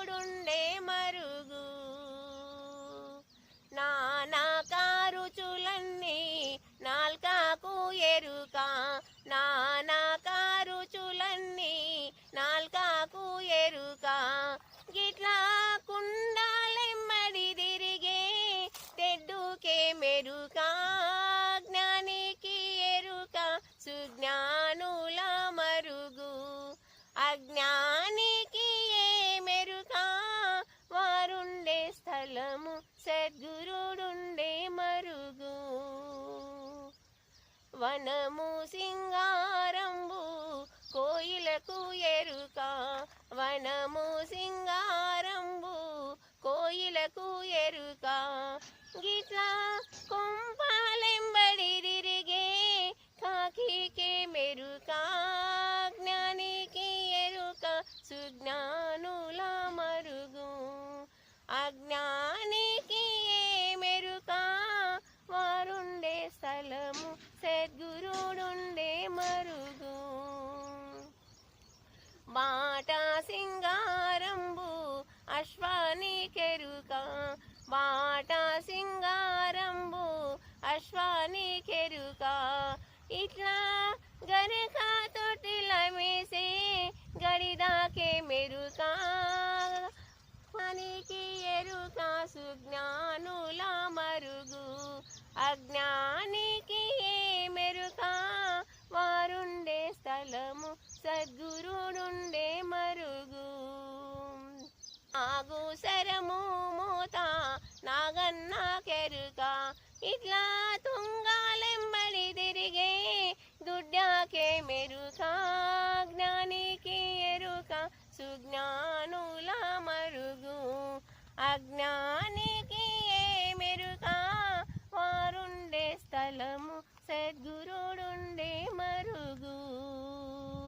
సద్గురుడుండే మరుగు. నానాకా రుచులన్నీ నాల్కాకు ఎరుక, నానాకా రుచులన్నీ నాల్కాకు ఎరుక. గిట్లా కుండాలెమ్మడి తిరిగే తెడ్డుకే మెరుక, జ్ఞానికి ఎరుక సుజ్ఞానుల మరుగు. అజ్ఞానికి ఏ మెరుక, వారుండే స్థలము సద్గురుడుండే మరుగు. వనము సింగారంబు కోయిలకు ఎరుక, వనము సింగారంబు కోయిలకు ఎరుక. గిట్లా కొంపాలెంబడి తిరిగే కాకికే మెరుక, జ్ఞానికి ఎరుక సుజ్ఞానుల మరుగు. అజ్ఞానికి ఏ మెరుక, వారుండే స్థలము సద్గురుడుండే మరుగు. బాట సింగారంబు అశ్వానికెరుక, బాట సింగారంబు అశ్వానికెరుక. ఇట్లా గనక తొట్టిల మేసే గడిదాకే మెరుక, జ్ఞానికి ఎరుక సుజ్ఞానుల మరుగు. అజ్ఞానికి ఏ మెరుక, వారుండే స్థలము సద్గురుడుండే మరుగు. ఆగు శరము మోత నాగన్న కెరుక, ఇట్లా